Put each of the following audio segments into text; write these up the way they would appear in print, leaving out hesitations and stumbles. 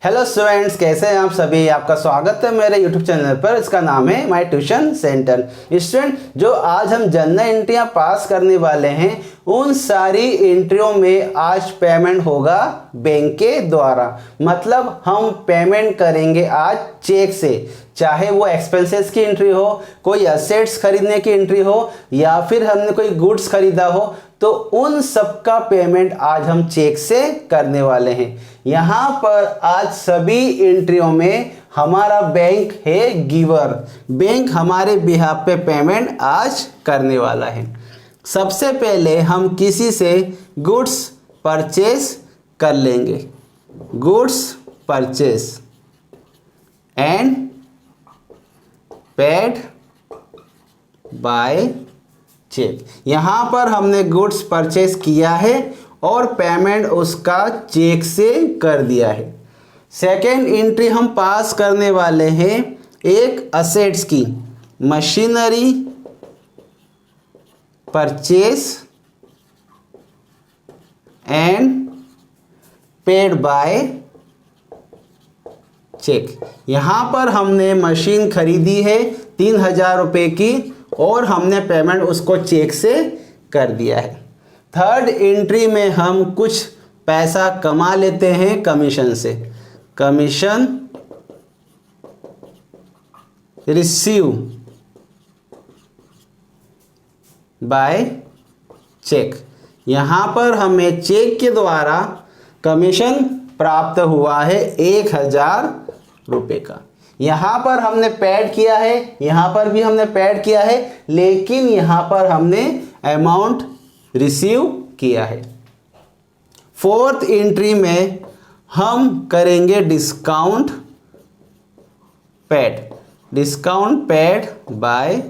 Hello students, कैसे हैं आप सभी। आपका स्वागत है मेरे यूट्यूब चैनल पर। इसका नाम है माय ट्यूशन सेंटर। स्टूडेंट, जो आज हम जनरल एंट्रियां पास करने वाले हैं, उन सारी एंट्रियों में आज पेमेंट होगा बैंक के द्वारा। मतलब हम पेमेंट करेंगे आज चेक से, चाहे वो एक्सपेंसेस की एंट्री हो, कोई असेट्स खरीदने की एंट्री हो, या फिर हमने कोई गुड्स खरीदा हो, तो उन सब का पेमेंट आज हम चेक से करने वाले हैं। यहाँ पर आज सभी एंट्रियों में हमारा बैंक है गिवर। बैंक हमारे बिहाफ पे पेमेंट आज करने वाला है। सबसे पहले हम किसी से गुड्स परचेस कर लेंगे। Goods purchase and paid by cheque. यहाँ पर हमने गुड्स परचेस किया है और पेमेंट उसका चेक से कर दिया है। सेकेंड एंट्री हम पास करने वाले हैं एक असेट्स की, machinery purchase and paid by cheque. यहाँ पर हमने मशीन खरीदी है 3000 रुपये की और हमने पेमेंट उसको चेक से कर दिया है। थर्ड एंट्री में हम कुछ पैसा कमा लेते हैं कमीशन से। Commission receive by cheque. यहाँ पर हमें चेक के द्वारा कमीशन प्राप्त हुआ है 1000 रुपये का। यहाँ पर हमने पेड किया है, यहाँ पर भी हमने पेड किया है, लेकिन यहाँ पर हमने अमाउंट रिसीव किया है। फोर्थ एंट्री में हम करेंगे discount paid. Discount paid by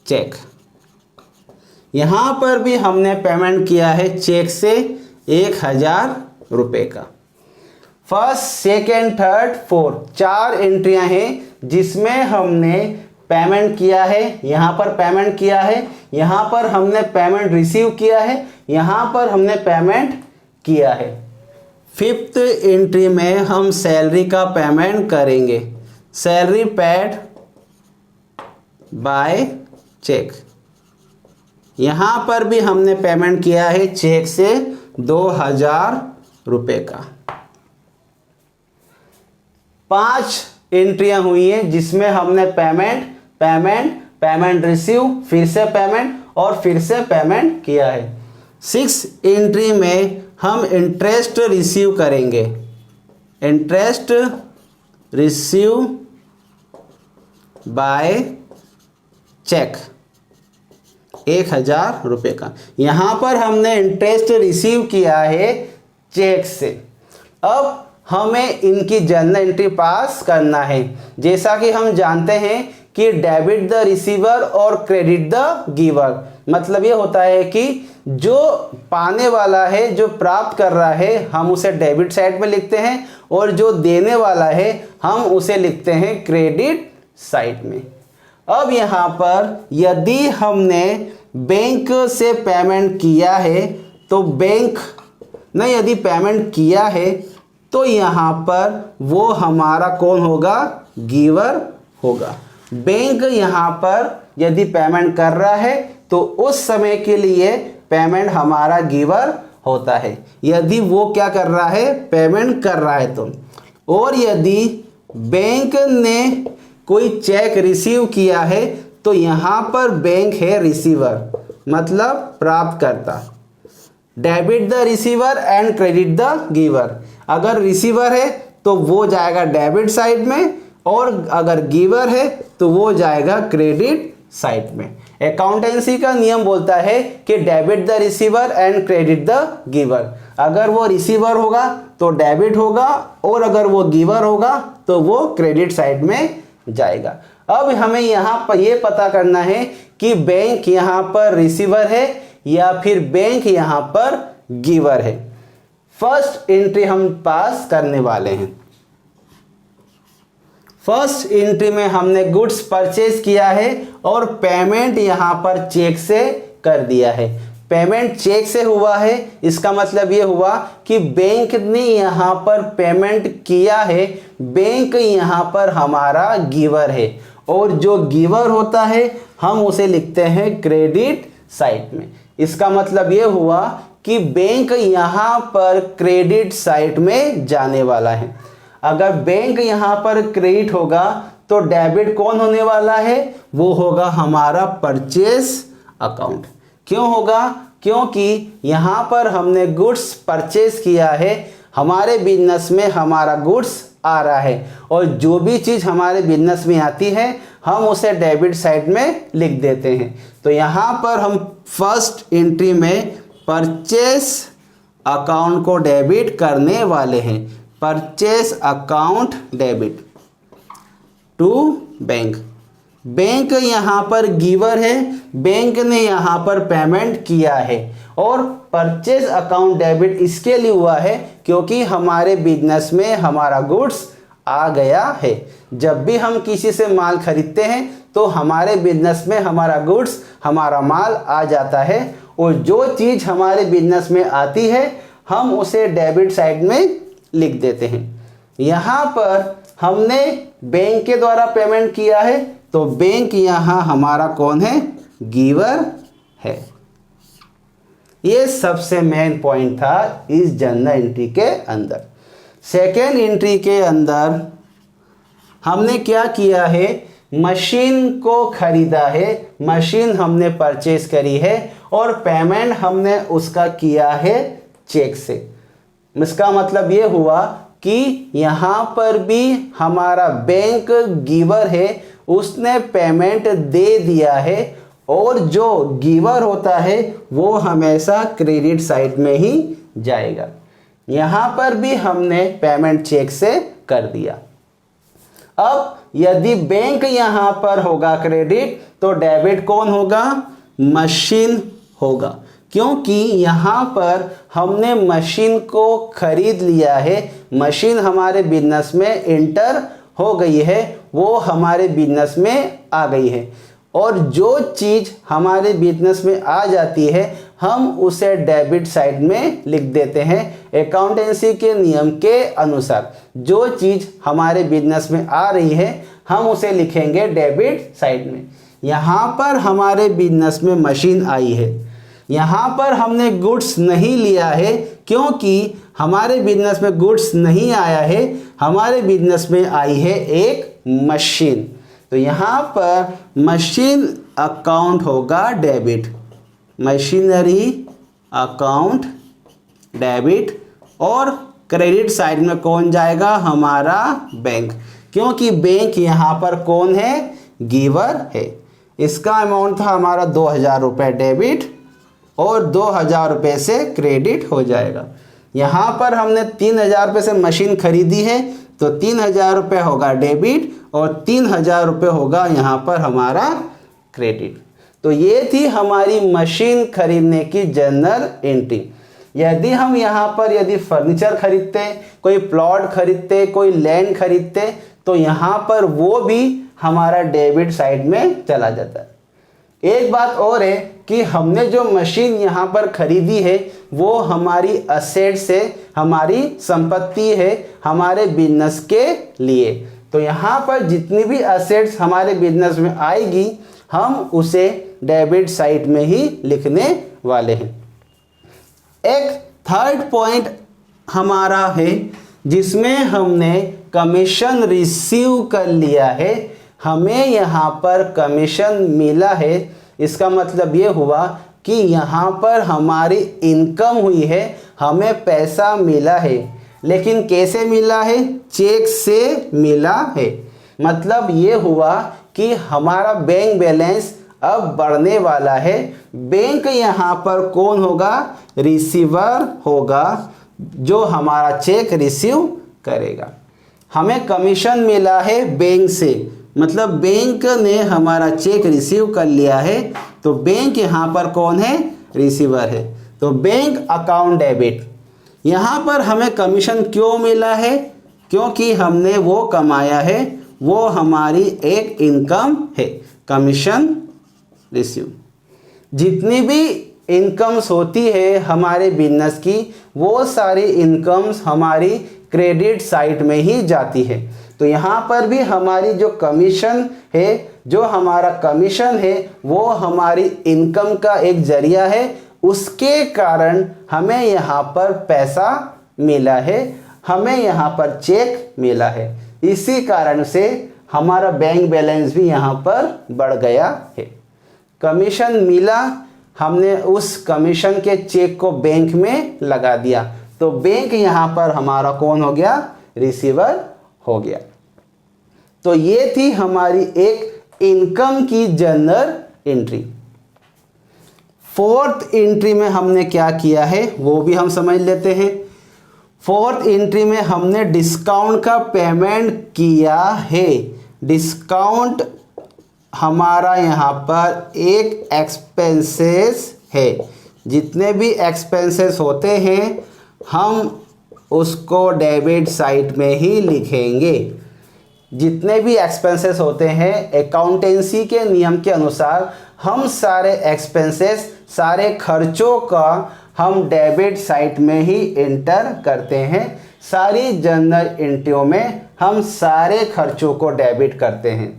cheque. यहाँ पर भी हमने पेमेंट किया है चेक से 1000 रुपये का। फर्स्ट, सेकेंड, थर्ड, फोर्थ, 4 एंट्रियां हैं जिसमें हमने पेमेंट किया है। यहाँ पर पेमेंट किया है, यहाँ पर हमने पेमेंट रिसीव किया है, यहाँ पर हमने पेमेंट किया है। फिफ्थ एंट्री में हम सैलरी का पेमेंट करेंगे। Salary paid by cheque. यहाँ पर भी हमने पेमेंट किया है चेक से 2000 रुपये का। 5 एंट्रियां हुई हैं जिसमें हमने पेमेंट रिसीव, फिर से पेमेंट और फिर से पेमेंट किया है। 6 एंट्री में हम इंटरेस्ट रिसीव करेंगे। इंटरेस्ट रिसीव बाय चेक 1000 रुपये का। यहाँ पर हमने इंटरेस्ट रिसीव किया है चेक से। अब हमें इनकी जनरल एंट्री पास करना है। जैसा कि हम जानते हैं कि डेबिट द रिसीवर और क्रेडिट द गिवर। मतलब ये होता है कि जो पाने वाला है, जो प्राप्त कर रहा है, हम उसे डेबिट साइड में लिखते हैं, और जो देने वाला है हम उसे लिखते हैं क्रेडिट साइड में। अब यहाँ पर यदि हमने बैंक से पेमेंट किया है तो यदि पेमेंट किया है तो यहाँ पर वो हमारा कौन होगा? गिवर होगा। बैंक यहाँ पर यदि पेमेंट कर रहा है तो उस समय के लिए पेमेंट हमारा गिवर होता है, यदि वो क्या कर रहा है? पेमेंट कर रहा है तो। और यदि बैंक ने कोई चेक रिसीव किया है तो यहाँ पर बैंक है रिसीवर, मतलब प्राप्तकर्ता। Debit the receiver and credit the giver. अगर रिसीवर है तो वो जाएगा डेबिट साइड में, और अगर गिवर है तो वो जाएगा क्रेडिट साइड में। अकाउंटेंसी का नियम बोलता है कि debit the receiver and credit the giver. अगर वो रिसीवर होगा तो डेबिट होगा, और अगर वो गिवर होगा तो वो क्रेडिट साइड में जाएगा। अब हमें यहाँ पर ये पता करना है कि बैंक यहाँ पर रिसीवर है या फिर बैंक यहाँ पर गिवर है। फर्स्ट एंट्री हम पास करने वाले हैं। फर्स्ट एंट्री में हमने गुड्स परचेज किया है और पेमेंट यहाँ पर चेक से कर दिया है। पेमेंट चेक से हुआ है, इसका मतलब ये हुआ कि बैंक ने यहाँ पर पेमेंट किया है। बैंक यहाँ पर हमारा गिवर है और जो गिवर होता है हम उसे लिखते हैं क्रेडिट साइड में। इसका मतलब ये हुआ कि बैंक यहाँ पर क्रेडिट साइड में जाने वाला है। अगर बैंक यहाँ पर क्रेडिट होगा तो डेबिट कौन होने वाला है? वो होगा हमारा परचेस अकाउंट। क्यों होगा? क्योंकि यहाँ पर हमने गुड्स परचेस किया है, हमारे बिजनेस में हमारा गुड्स आ रहा है और जो भी चीज़ हमारे बिजनेस में आती है हम उसे डेबिट साइड में लिख देते हैं। तो यहाँ पर हम फर्स्ट एंट्री में परचेस अकाउंट को डेबिट करने वाले हैं। Purchase account debit to bank. Bank यहाँ पर गिवर है, बैंक ने यहाँ पर पेमेंट किया है और परचेज अकाउंट डेबिट इसके लिए हुआ है क्योंकि हमारे बिजनेस में हमारा गुड्स आ गया है। जब भी हम किसी से माल खरीदते हैं तो हमारे बिजनेस में हमारा गुड्स, हमारा माल आ जाता है और जो चीज़ हमारे बिजनेस में आती है हम उसे डेबिट साइड में लिख देते हैं। यहाँ पर हमने बैंक के द्वारा पेमेंट किया है तो बैंक यहाँ हमारा कौन है? गिवर है। ये सबसे मेन पॉइंट था इस जर्नल एंट्री के अंदर। सेकेंड एंट्री के अंदर हमने क्या किया है? मशीन को खरीदा है, मशीन हमने परचेज करी है और पेमेंट हमने उसका किया है चेक से। इसका मतलब ये हुआ कि यहाँ पर भी हमारा बैंक गिवर है, उसने पेमेंट दे दिया है और जो गिवर होता है वो हमेशा क्रेडिट साइड में ही जाएगा। यहाँ पर भी हमने पेमेंट चेक से कर दिया। अब यदि बैंक यहाँ पर होगा क्रेडिट तो डेबिट कौन होगा? मशीन होगा, क्योंकि यहाँ पर हमने मशीन को खरीद लिया है, मशीन हमारे बिजनेस में एंटर हो गई है, वो हमारे बिजनेस में आ गई है और जो चीज़ हमारे बिजनेस में आ जाती है हम उसे डेबिट साइड में लिख देते हैं। अकाउंटेंसी के नियम के अनुसार जो चीज़ हमारे बिजनेस में आ रही है हम उसे लिखेंगे डेबिट साइड में। यहाँ पर हमारे बिजनेस में मशीन आई है, यहाँ पर हमने गुड्स नहीं लिया है क्योंकि हमारे बिजनेस में गुड्स नहीं आया है, हमारे बिजनेस में आई है एक मशीन। तो यहाँ पर मशीन अकाउंट होगा डेबिट, मशीनरी अकाउंट डेबिट और क्रेडिट साइड में कौन जाएगा? हमारा बैंक, क्योंकि बैंक यहाँ पर कौन है? गिवर है। इसका अमाउंट था हमारा 2000 रुपये डेबिट और 2000 रुपये से क्रेडिट हो जाएगा। यहाँ पर हमने 3000 रुपये से मशीन खरीदी है तो 3000 रुपये होगा डेबिट और 3000 रुपये होगा यहाँ पर हमारा क्रेडिट। तो ये थी हमारी मशीन खरीदने की जर्नल एंट्री। यदि हम यहाँ पर यदि फर्नीचर खरीदते, कोई प्लॉट खरीदते, कोई लैंड खरीदते तो यहाँ पर वो भी हमारा डेबिट साइड में चला जाता है। एक बात और है कि हमने जो मशीन यहाँ पर खरीदी है वो हमारी असेट्स है, हमारी संपत्ति है हमारे बिजनेस के लिए। तो यहाँ पर जितनी भी असेट्स हमारे बिजनेस में आएगी हम उसे डेबिट साइड में ही लिखने वाले हैं। एक थर्ड पॉइंट हमारा है जिसमें हमने कमीशन रिसीव कर लिया है, हमें यहाँ पर कमीशन मिला है। इसका मतलब ये हुआ कि यहाँ पर हमारी इनकम हुई है, हमें पैसा मिला है, लेकिन कैसे मिला है? चेक से मिला है। मतलब ये हुआ कि हमारा बैंक बैलेंस अब बढ़ने वाला है। बैंक यहाँ पर कौन होगा? रिसीवर होगा जो हमारा चेक रिसीव करेगा। हमें कमीशन मिला है बैंक से, मतलब बैंक ने हमारा चेक रिसीव कर लिया है तो बैंक यहाँ पर कौन है? रिसीवर है। तो बैंक अकाउंट डेबिट। यहाँ पर हमें कमीशन क्यों मिला है? क्योंकि हमने वो कमाया है, वो हमारी एक इनकम है, कमीशन रिसीव। जितनी भी इनकम्स होती है हमारे बिजनेस की, वो सारी इनकम्स हमारी क्रेडिट साइड में ही जाती है। तो यहाँ पर भी हमारी जो कमीशन है, जो हमारा कमीशन है वो हमारी इनकम का एक जरिया है, उसके कारण हमें यहाँ पर पैसा मिला है, हमें यहाँ पर चेक मिला है। इसी कारण से हमारा बैंक बैलेंस भी यहाँ पर बढ़ गया है। कमीशन मिला, हमने उस कमीशन के चेक को बैंक में लगा दिया, तो बैंक यहाँ पर हमारा कौन हो गया? रिसीवर हो गया। तो ये थी हमारी एक इनकम की जर्नल एंट्री। फोर्थ एंट्री में हमने क्या किया है वो भी हम समझ लेते हैं। फोर्थ एंट्री में हमने डिस्काउंट का पेमेंट किया है। डिस्काउंट हमारा यहाँ पर एक एक्सपेंसेस है। जितने भी एक्सपेंसेस होते हैं हम उसको डेबिट साइड में ही लिखेंगे। जितने भी एक्सपेंसेस होते हैं अकाउंटेंसी के नियम के अनुसार हम सारे एक्सपेंसेस, सारे खर्चों का हम डेबिट साइड में ही एंटर करते हैं। सारी जर्नल एंट्रियों में हम सारे खर्चों को डेबिट करते हैं।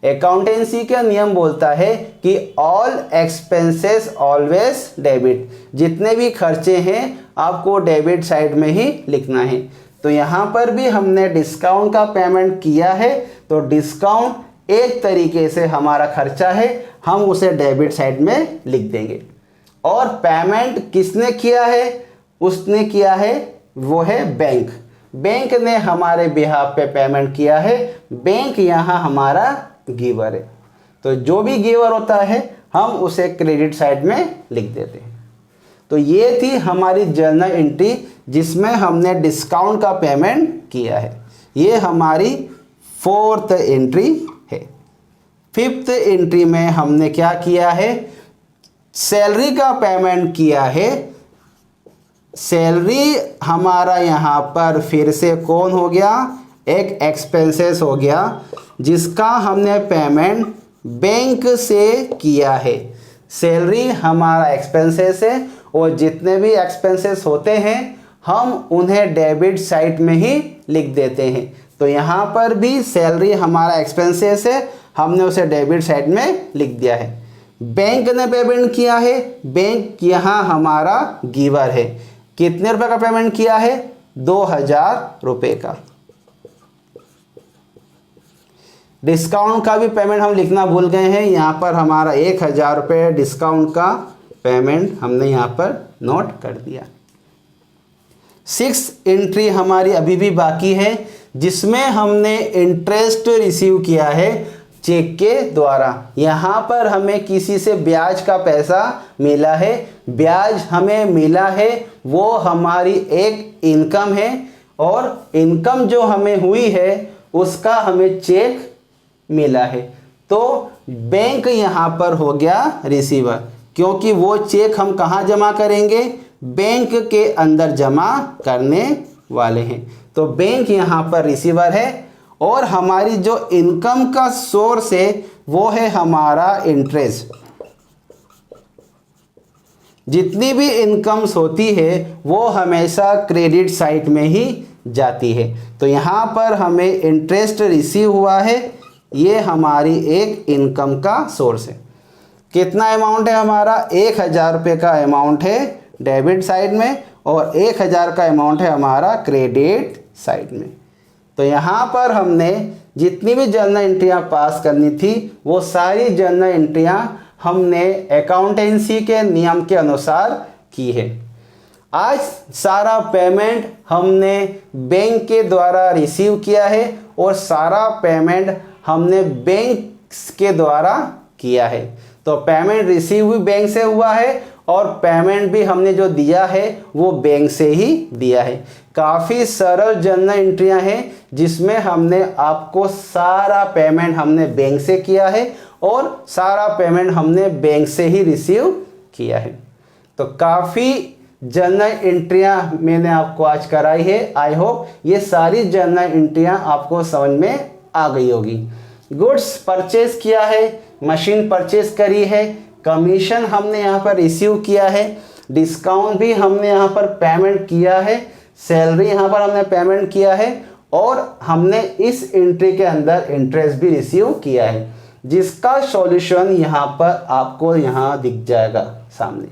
अकाउंटेंसी का नियम बोलता है कि ऑल एक्सपेंसेस ऑलवेज डेबिट। जितने भी खर्चे हैं आपको डेबिट साइड में ही लिखना है। तो यहाँ पर भी हमने डिस्काउंट का पेमेंट किया है, तो डिस्काउंट एक तरीके से हमारा खर्चा है, हम उसे डेबिट साइड में लिख देंगे। और पेमेंट किसने किया है? उसने किया है वो है बैंक। बैंक ने हमारे बिहाफ पे पेमेंट किया है। बैंक यहाँ हमारा गिवर है। तो जो भी गिवर होता है हम उसे क्रेडिट साइड में लिख देते हैं। तो ये थी हमारी जर्नल एंट्री जिसमें हमने डिस्काउंट का पेमेंट किया है। ये हमारी फोर्थ एंट्री है। फिफ्थ एंट्री में हमने क्या किया है? सैलरी का पेमेंट किया है। सैलरी हमारा यहाँ पर फिर से कौन हो गया? एक एक्सपेंसेस हो गया जिसका हमने पेमेंट बैंक से किया है। सैलरी हमारा एक्सपेंसेस है और जितने भी एक्सपेंसेस होते हैं हम उन्हें डेबिट साइड में ही लिख देते हैं। तो यहाँ पर भी सैलरी हमारा एक्सपेंसेस है, हमने उसे डेबिट साइड में लिख दिया है। बैंक ने पेमेंट किया है। बैंक यहाँ हमारा गिवर है। कितने रुपए का पेमेंट किया है? 2000 रुपये का। डिस्काउंट का भी पेमेंट हम लिखना भूल गए हैं। यहाँ पर हमारा 1000 रुपये डिस्काउंट का पेमेंट हमने यहाँ पर नोट कर दिया। 6th एंट्री हमारी अभी भी बाकी है जिसमें हमने इंटरेस्ट रिसीव किया है चेक के द्वारा। यहाँ पर हमें किसी से ब्याज का पैसा मिला है। ब्याज हमें मिला है वो हमारी एक इनकम है और इनकम जो हमें हुई है उसका हमें चेक मिला है। तो बैंक यहाँ पर हो गया रिसीवर, क्योंकि वो चेक हम कहाँ जमा करेंगे? बैंक के अंदर जमा करने वाले हैं। तो बैंक यहाँ पर रिसीवर है और हमारी जो इनकम का सोर्स है वो है हमारा इंटरेस्ट। जितनी भी इनकम्स होती है वो हमेशा क्रेडिट साइड में ही जाती है। तो यहाँ पर हमें इंटरेस्ट रिसीव हुआ है, ये हमारी एक इनकम का सोर्स है। कितना अमाउंट है हमारा? 1000 रुपये का अमाउंट है डेबिट साइड में और 1000 का अमाउंट है हमारा क्रेडिट साइड में। तो यहाँ पर हमने जितनी भी जर्नल एंट्रियाँ पास करनी थी वो सारी जर्नल एंट्रियाँ हमने अकाउंटेंसी के नियम के अनुसार की है। आज सारा पेमेंट हमने बैंक के द्वारा रिसीव किया है और सारा पेमेंट हमने बैंक के द्वारा किया है। तो पेमेंट रिसीव भी बैंक से हुआ है और पेमेंट भी हमने जो दिया है वो बैंक से ही दिया है। काफ़ी सरल जर्नल एंट्रियां हैं जिसमें हमने आपको सारा पेमेंट हमने बैंक से किया है और सारा पेमेंट हमने बैंक से ही रिसीव किया है। तो काफ़ी जर्नल एंट्रियां मैंने आपको आज कराई है। आई होप ये सारी जर्नल एंट्रियां आपको समझ में आ गई होगी। गुड्स परचेज किया है, मशीन परचेज करी है, कमीशन हमने यहाँ पर रिसीव किया है, डिस्काउंट भी हमने यहाँ पर पेमेंट किया है, सैलरी यहाँ पर हमने पेमेंट किया है और हमने इस एंट्री के अंदर इंटरेस्ट भी रिसीव किया है, जिसका सॉल्यूशन यहाँ पर आपको यहाँ दिख जाएगा सामने।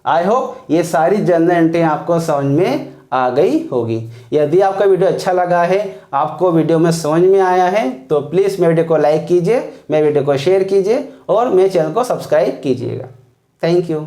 आई होप ये सारी जर्नल एंट्री आपको समझ में आ गई होगी। यदि आपका वीडियो अच्छा लगा है, आपको वीडियो में समझ में आया है, तो प्लीज़ मेरे वीडियो को लाइक कीजिए, मेरे वीडियो को शेयर कीजिए और मेरे चैनल को सब्सक्राइब कीजिएगा। Thank you.